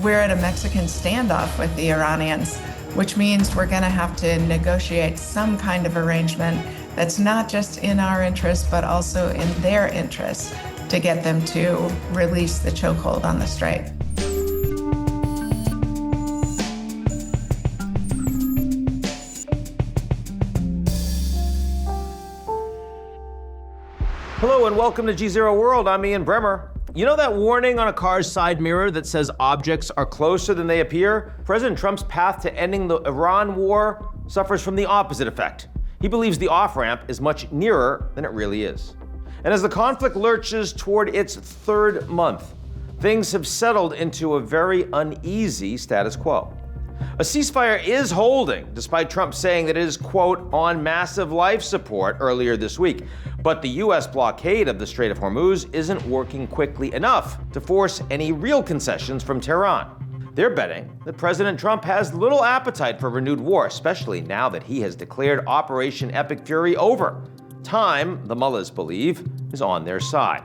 we're at a Mexican standoff with the Iranians, which means we're going to have to negotiate some kind of arrangement that's not just in our interest, but also in their interest to get them to release the chokehold on the Strait. Hello and welcome to GZERO World. I'm Ian Bremmer. You know that warning on a car's side mirror that says objects are closer than they appear? President Trump's path to ending the Iran war suffers from the opposite effect. He believes the off-ramp is much nearer than it really is. And as the conflict lurches toward its third month, things have settled into a very uneasy status quo. A ceasefire is holding, despite Trump saying that it is, quote, on massive life support earlier this week. But the U.S. blockade of the Strait of Hormuz isn't working quickly enough to force any real concessions from Tehran. They're betting that President Trump has little appetite for renewed war, especially now that he has declared Operation Epic Fury over. Time, the mullahs believe, is on their side.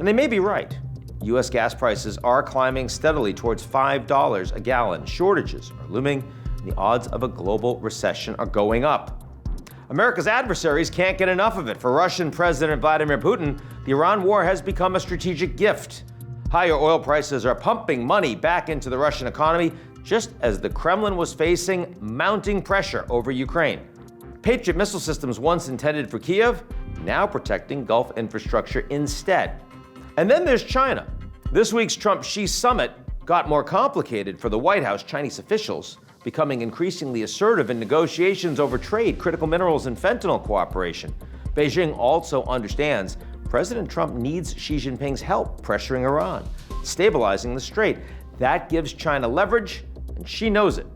And they may be right. U.S. gas prices are climbing steadily towards $5 a gallon. Shortages are looming, and the odds of a global recession are going up. America's adversaries can't get enough of it. For Russian President Vladimir Putin, the Iran war has become a strategic gift. Higher oil prices are pumping money back into the Russian economy, just as the Kremlin was facing mounting pressure over Ukraine. Patriot missile systems once intended for Kiev, now protecting Gulf infrastructure instead. And then there's China. This week's Trump-Xi summit got more complicated for the White House. Chinese officials becoming increasingly assertive in negotiations over trade, critical minerals, and fentanyl cooperation. Beijing also understands President Trump needs Xi Jinping's help pressuring Iran, stabilizing the Strait. That gives China leverage, and Xi knows it.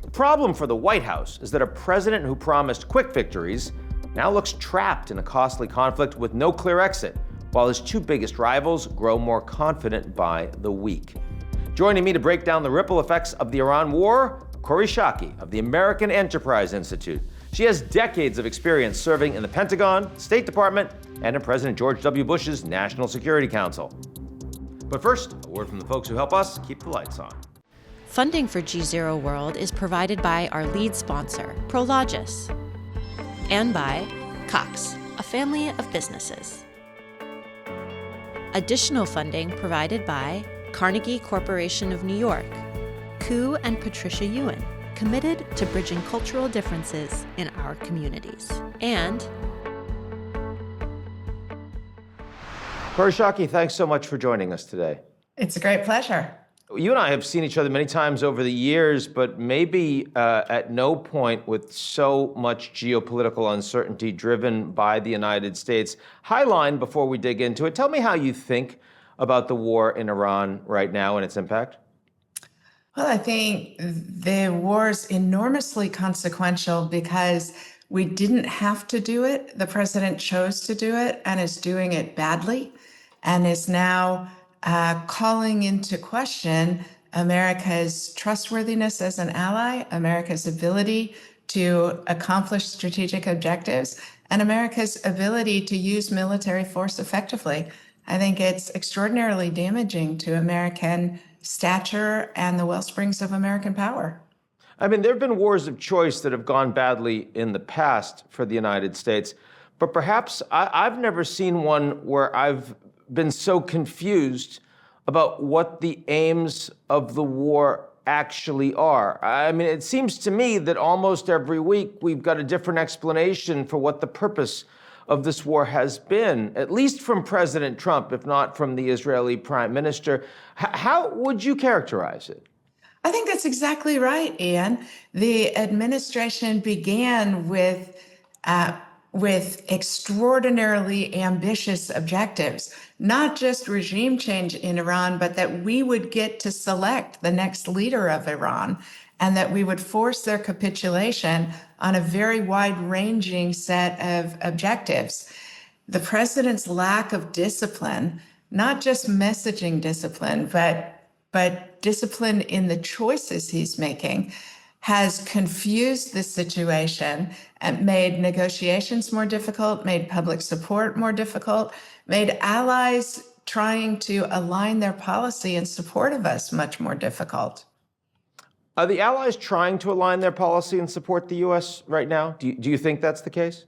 The problem for the White House is that a president who promised quick victories now looks trapped in a costly conflict with no clear exit, while his two biggest rivals grow more confident by the week. Joining me to break down the ripple effects of the Iran war, Kori Schake of the American Enterprise Institute. She has decades of experience serving in the Pentagon, State Department, and in President George W. Bush's National Security Council. But first, a word from the folks who help us keep the lights on. Funding for GZERO World is provided by our lead sponsor, Prologis, and by Cox, a family of businesses. Additional funding provided by Carnegie Corporation of New York, Koo and Patricia Ewan, committed to bridging cultural differences in our communities. And Kori Schake, thanks so much for joining us today. It's a great pleasure. You and I have seen each other many times over the years, but maybe at no point with so much geopolitical uncertainty driven by the United States. Highline, before we dig into it, tell me how you think about the war in Iran right now and its impact. Well, I think the war is enormously consequential because we didn't have to do it. The president chose to do it and is doing it badly and is now calling into question America's trustworthiness as an ally, America's ability to accomplish strategic objectives, and America's ability to use military force effectively. I think it's extraordinarily damaging to American stature and the well springs of American power. I mean, there have been wars of choice that have gone badly in the past for the United States, but perhaps I've never seen one where I've been so confused about what the aims of the war actually are. I mean, it seems to me that almost every week we've got a different explanation for what the purpose of this war has been, at least from President Trump, if not from the Israeli Prime Minister. How would you characterize it? I think that's exactly right, Ian. The administration began with extraordinarily ambitious objectives, not just regime change in Iran, but that we would get to select the next leader of Iran and that we would force their capitulation on a very wide-ranging set of objectives. The president's lack of discipline, not just messaging discipline, but discipline in the choices he's making, has confused the situation and made negotiations more difficult, made public support more difficult, made allies trying to align their policy in support of us much more difficult. Are the allies trying to align their policy and support the U.S. right now? Do you think that's the case?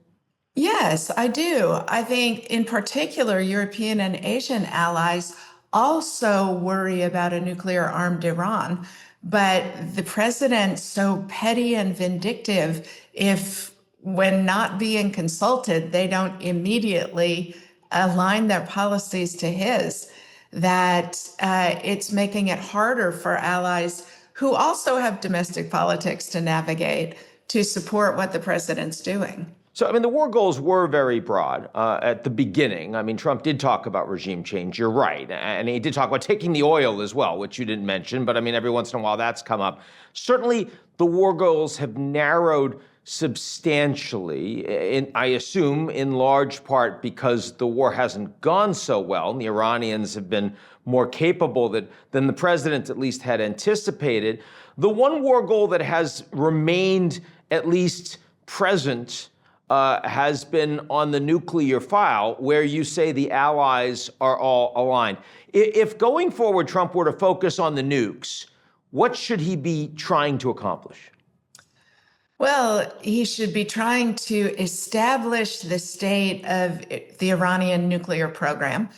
Yes, I do. I think in particular, European and Asian allies also worry about a nuclear armed Iran. But the president's so petty and vindictive if, when not being consulted, they don't immediately align their policies to his, that it's making it harder for allies who also have domestic politics to navigate to support what the president's doing. So, I mean, the war goals were very broad at the beginning. I mean, Trump did talk about regime change, you're right. And he did talk about taking the oil as well, which you didn't mention. But I mean, every once in a while that's come up. Certainly, the war goals have narrowed substantially, I assume, in large part because the war hasn't gone so well. And the Iranians have been more capable than the president at least had anticipated. The one war goal that has remained at least present has been on the nuclear file, where you say the allies are all aligned. If going forward Trump were to focus on the nukes, what should he be trying to accomplish? Well, he should be trying to establish the state of the Iranian nuclear program,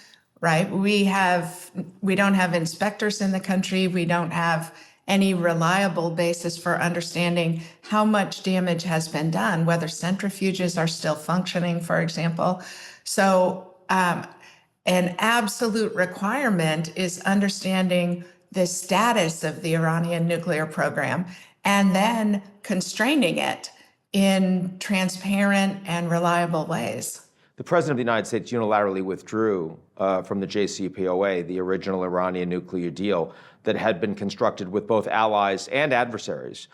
right? We don't have inspectors in the country. We don't have any reliable basis for understanding how much damage has been done, whether centrifuges are still functioning, for example. So an absolute requirement is understanding the status of the Iranian nuclear program and then constraining it in transparent and reliable ways. The president of the United States unilaterally withdrew from the JCPOA, the original Iranian nuclear deal that had been constructed with both allies and adversaries,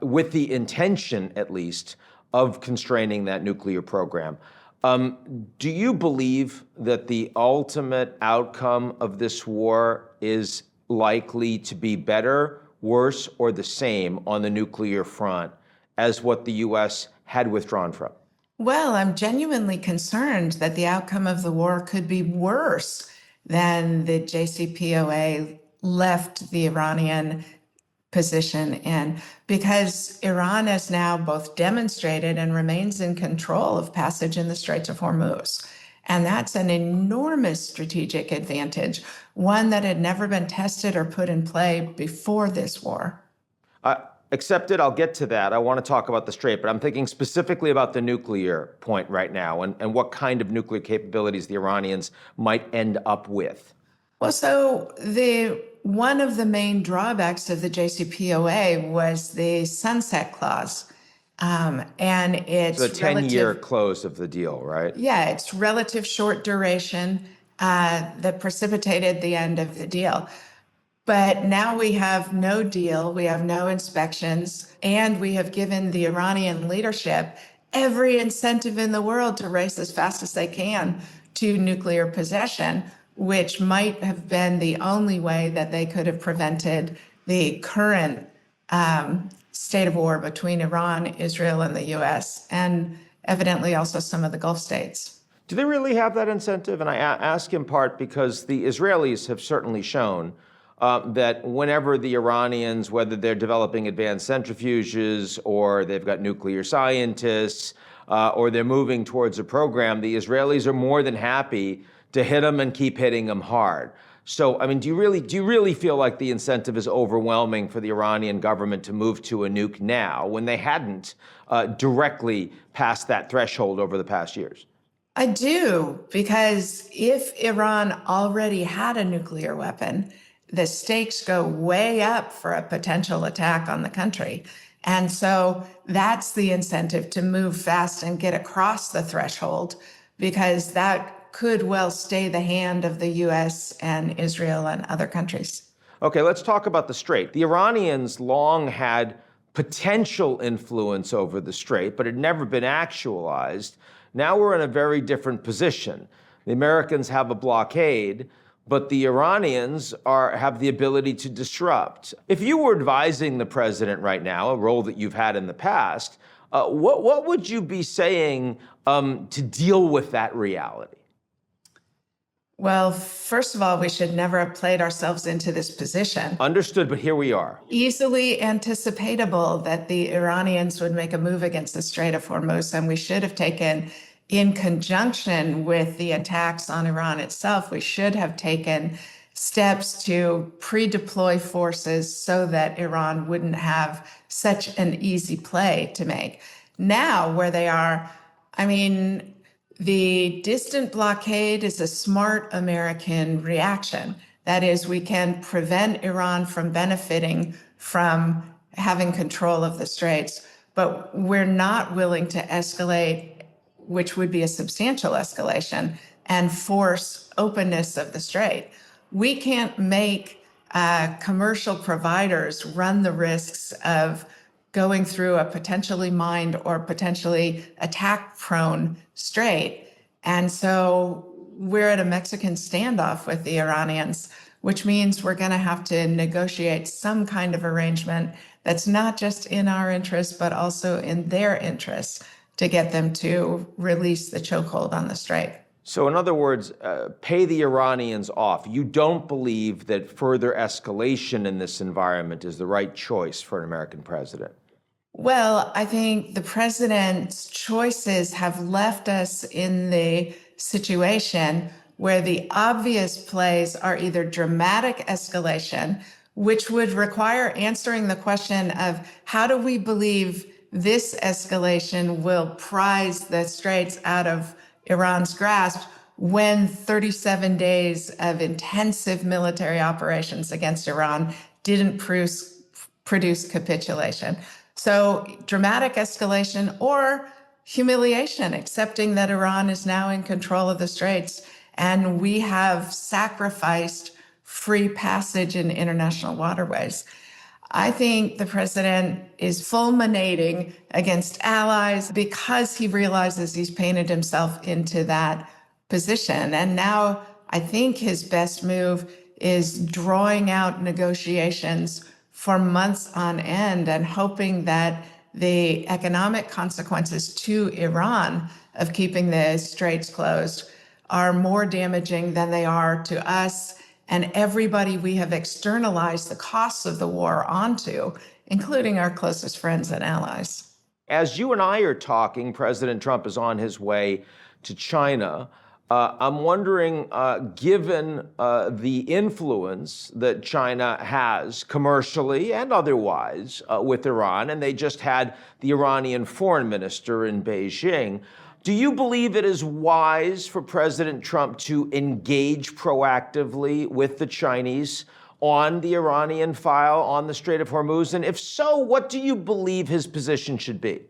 with the intention, at least, of constraining that nuclear program. Do you believe that the ultimate outcome of this war is likely to be better, worse, or the same on the nuclear front as what the U.S. had withdrawn from? Well, I'm genuinely concerned that the outcome of the war could be worse than the JCPOA left the Iranian position in, because Iran has now both demonstrated and remains in control of passage in the Straits of Hormuz. And that's an enormous strategic advantage, one that had never been tested or put in play before this war. Accepted, I'll get to that. I want to talk about the Strait, but I'm thinking specifically about the nuclear point right now and what kind of nuclear capabilities the Iranians might end up with. Well, so one of the main drawbacks of the JCPOA was the sunset clause. And it's the 10-year close of the deal, right? Yeah, it's relative short duration that precipitated the end of the deal. But now we have no deal, we have no inspections, and we have given the Iranian leadership every incentive in the world to race as fast as they can to nuclear possession, which might have been the only way that they could have prevented the current state of war between Iran, Israel, and the U.S., and evidently also some of the Gulf states. Do they really have that incentive? And I ask in part because the Israelis have certainly shown that whenever the Iranians, whether they're developing advanced centrifuges or they've got nuclear scientists or they're moving towards a program, the Israelis are more than happy to hit them and keep hitting them hard. So, I mean, do you really feel like the incentive is overwhelming for the Iranian government to move to a nuke now when they hadn't directly passed that threshold over the past years? I do, because if Iran already had a nuclear weapon, the stakes go way up for a potential attack on the country. And so that's the incentive to move fast and get across the threshold, because that could well stay the hand of the U.S. and Israel and other countries. Okay, let's talk about the Strait. The Iranians long had potential influence over the Strait, but had never been actualized. Now we're in a very different position. The Americans have a blockade, but the Iranians have the ability to disrupt. If you were advising the president right now, a role that you've had in the past, what would you be saying to deal with that reality? Well, first of all, we should never have played ourselves into this position. Understood, but here we are. Easily anticipatable that the Iranians would make a move against the Strait of Hormuz, and we should have taken, in conjunction with the attacks on Iran itself, we should have taken steps to pre-deploy forces so that Iran wouldn't have such an easy play to make. Now, where they are, I mean, the distant blockade is a smart American reaction. That is, we can prevent Iran from benefiting from having control of the Straits, but we're not willing to escalate, which would be a substantial escalation, and force openness of the Strait. We can't make commercial providers run the risks of going through a potentially mined or potentially attack-prone strait. And so we're at a Mexican standoff with the Iranians, which means we're going to have to negotiate some kind of arrangement that's not just in our interest, but also in their interests to get them to release the chokehold on the strait. So in other words, pay the Iranians off. You don't believe that further escalation in this environment is the right choice for an American president? Well, I think the president's choices have left us in the situation where the obvious plays are either dramatic escalation, which would require answering the question of how do we believe this escalation will prise the Straits out of Iran's grasp when 37 days of intensive military operations against Iran didn't produce capitulation. So dramatic escalation or humiliation, accepting that Iran is now in control of the Straits and we have sacrificed free passage in international waterways. I think the president is fulminating against allies because he realizes he's painted himself into that position. And now I think his best move is drawing out negotiations for months on end and hoping that the economic consequences to Iran of keeping the straits closed are more damaging than they are to us and everybody we have externalized the costs of the war onto, including our closest friends and allies. As you and I are talking, President Trump is on his way to China. I'm wondering, given the influence that China has commercially and otherwise with Iran, and they just had the Iranian foreign minister in Beijing, do you believe it is wise for President Trump to engage proactively with the Chinese on the Iranian file on the Strait of Hormuz? And if so, what do you believe his position should be?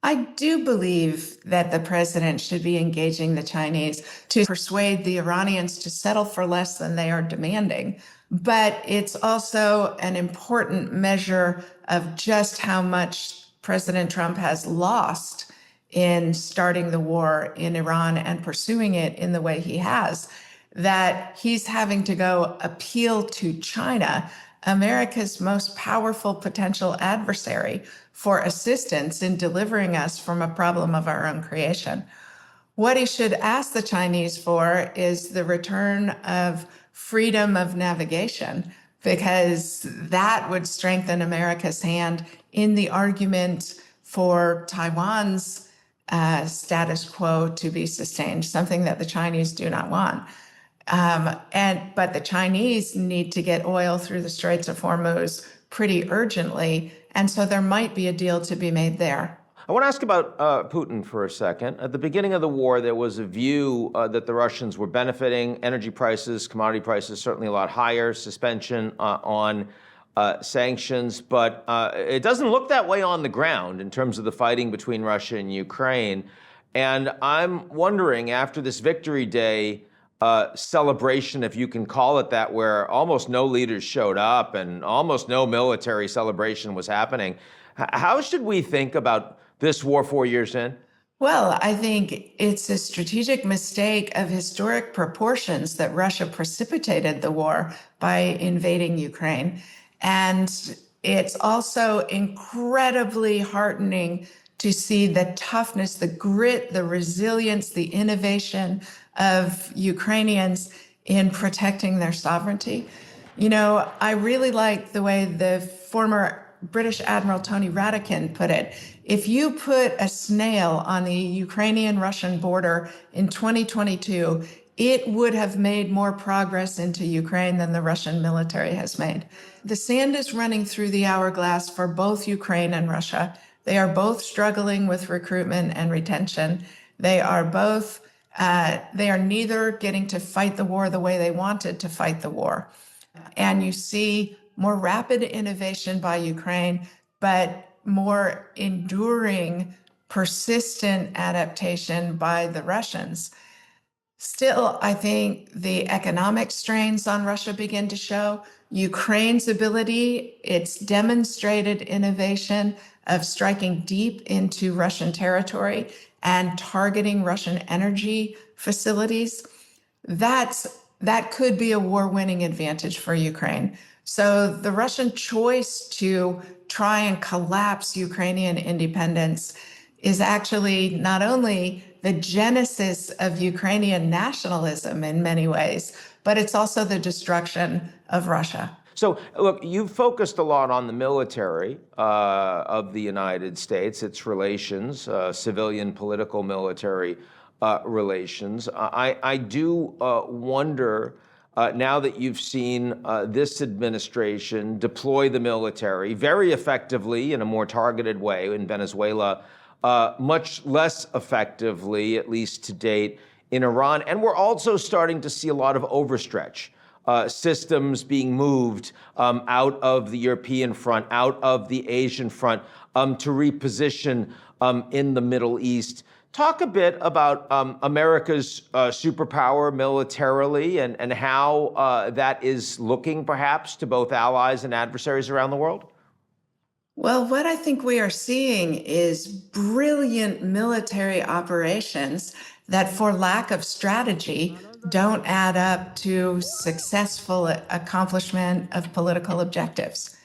I do believe that the president should be engaging the Chinese to persuade the Iranians to settle for less than they are demanding. But it's also an important measure of just how much President Trump has lost in starting the war in Iran and pursuing it in the way he has, that he's having to go appeal to China, America's most powerful potential adversary, for assistance in delivering us from a problem of our own creation. What he should ask the Chinese for is the return of freedom of navigation, because that would strengthen America's hand in the argument for Taiwan's status quo to be sustained, something that the Chinese do not want. But the Chinese need to get oil through the Straits of Hormuz pretty urgently, and so there might be a deal to be made there. I want to ask about Putin for a second. At the beginning of the war, there was a view that the Russians were benefiting. Energy prices, commodity prices, certainly a lot higher, suspension on sanctions, but it doesn't look that way on the ground in terms of the fighting between Russia and Ukraine. And I'm wondering, after this Victory Day celebration, if you can call it that, where almost no leaders showed up and almost no military celebration was happening, how should we think about this war 4 years in? Well, I think it's a strategic mistake of historic proportions that Russia precipitated the war by invading Ukraine. And it's also incredibly heartening to see the toughness, the grit, the resilience, the innovation of Ukrainians in protecting their sovereignty. You know, I really like the way the former British Admiral Tony Radakin put it. If you put a snail on the Ukrainian-Russian border in 2022, it would have made more progress into Ukraine than the Russian military has made. The sand is running through the hourglass for both Ukraine and Russia. They are both struggling with recruitment and retention. They are neither getting to fight the war the way they wanted to fight the war. And you see more rapid innovation by Ukraine, but more enduring, persistent adaptation by the Russians. Still, I think the economic strains on Russia begin to show. Ukraine's ability, its demonstrated innovation of striking deep into Russian territory and targeting Russian energy facilities, that could be a war-winning advantage for Ukraine. So the Russian choice to try and collapse Ukrainian independence is actually not only the genesis of Ukrainian nationalism in many ways, but it's also the destruction of Russia. So, look, you've focused a lot on the military of the United States, its relations, civilian, political, military relations. I do wonder, now that you've seen this administration deploy the military very effectively in a more targeted way in Venezuela, much less effectively, at least to date, in Iran. And we're also starting to see a lot of overstretch. Systems being moved out of the European front, out of the Asian front, to reposition in the Middle East. Talk a bit about America's superpower militarily and how that is looking perhaps to both allies and adversaries around the world. Well, what I think we are seeing is brilliant military operations that, for lack of strategy, don't add up to successful accomplishment of political objectives.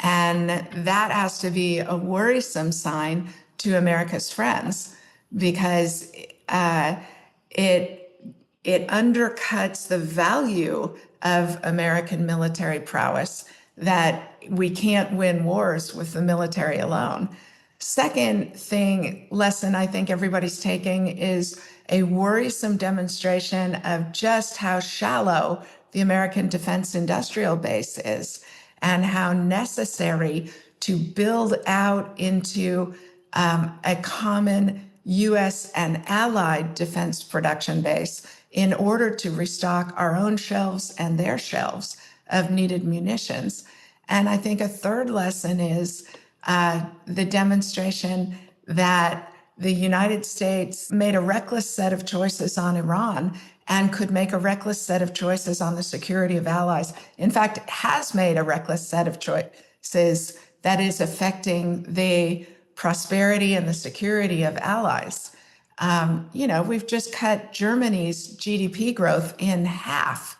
And that has to be a worrisome sign to America's friends, because it undercuts the value of American military prowess, that we can't win wars with the military alone. Second lesson I think everybody's taking is a worrisome demonstration of just how shallow the American defense industrial base is, and how necessary to build out into a common U.S. and allied defense production base in order to restock our own shelves and their shelves of needed munitions. And I think a third lesson is the demonstration that the United States made a reckless set of choices on Iran and could make a reckless set of choices on the security of allies. In fact, it has made a reckless set of choices that is affecting the prosperity and the security of allies. We've just cut Germany's GDP growth in half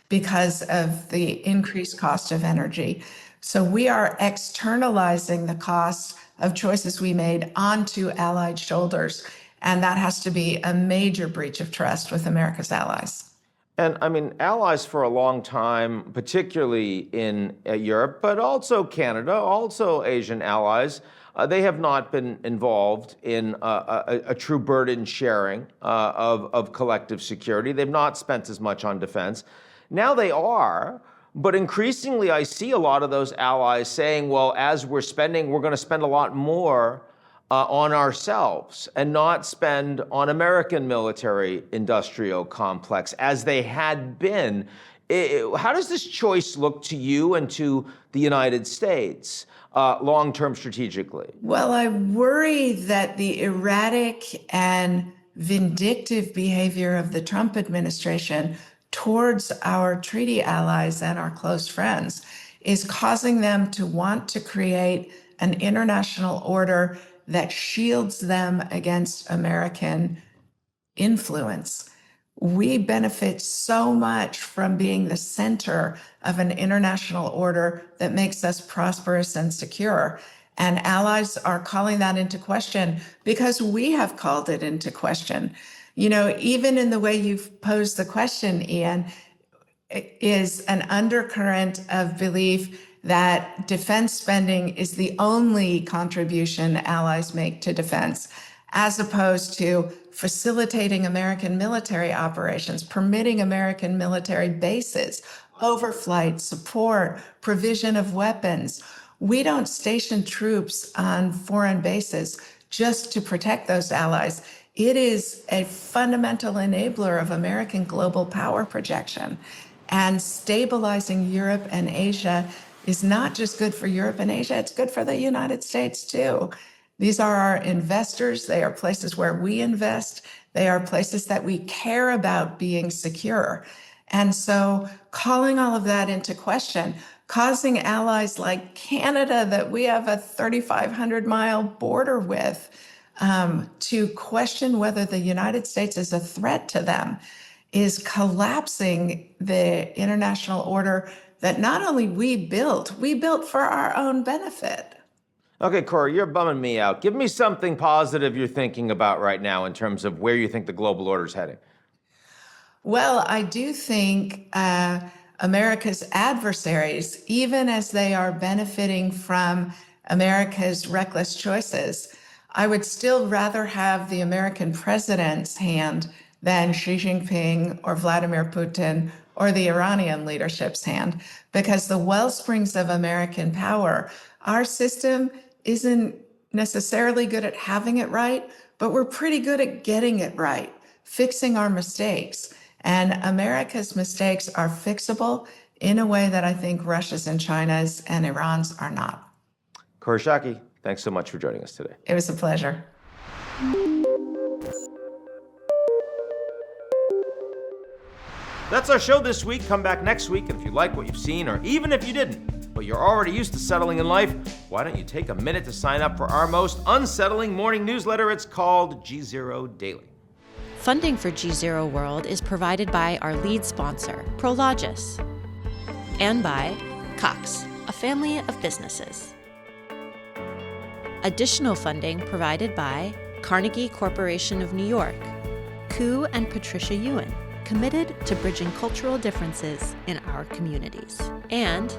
because of the increased cost of energy. So we are externalizing the costs of choices we made onto allied shoulders. And that has to be a major breach of trust with America's allies. And I mean, allies for a long time, particularly in Europe, but also Canada, also Asian allies, they have not been involved in a true burden sharing of collective security. They've not spent as much on defense. Now they are, but increasingly I see a lot of those allies saying, well, as we're spending, we're going to spend a lot more on ourselves and not spend on American military industrial complex as they had been. How does this choice look to you and to the United States long-term strategically? Well, I worry that the erratic and vindictive behavior of the Trump administration towards our treaty allies and our close friends is causing them to want to create an international order that shields them against American influence. We benefit so much from being the center of an international order that makes us prosperous and secure. And allies are calling that into question because we have called it into question. Even in the way you've posed the question, Ian, is an undercurrent of belief that defense spending is the only contribution allies make to defense, as opposed to facilitating American military operations, permitting American military bases, overflight, support, provision of weapons. We don't station troops on foreign bases just to protect those allies. It is a fundamental enabler of American global power projection. And stabilizing Europe and Asia is not just good for Europe and Asia, it's good for the United States too. These are our investors. They are places where we invest. They are places that we care about being secure. And so calling all of that into question, causing allies like Canada that we have a 3,500-mile border with to question whether the United States is a threat to them is collapsing the international order that not only we built for our own benefit. Okay, Kori, you're bumming me out. Give me something positive you're thinking about right now in terms of where you think the global order is heading. Well, I do think America's adversaries, even as they are benefiting from America's reckless choices, I would still rather have the American president's hand than Xi Jinping or Vladimir Putin or the Iranian leadership's hand, because the well springs of American power, our system isn't necessarily good at having it right, but we're pretty good at getting it right, fixing our mistakes. And America's mistakes are fixable in a way that I think Russia's and China's and Iran's are not. Kori Schake, thanks so much for joining us today. It was a pleasure. That's our show this week. Come back next week, and if you like what you've seen, or even if you didn't, but you're already used to settling in life, why don't you take a minute to sign up for our most unsettling morning newsletter? It's called GZERO Daily. Funding for GZERO World is provided by our lead sponsor, Prologis, and by Cox, a family of businesses. Additional funding provided by Carnegie Corporation of New York, Koo and Patricia Ewan, committed to bridging cultural differences in our communities, and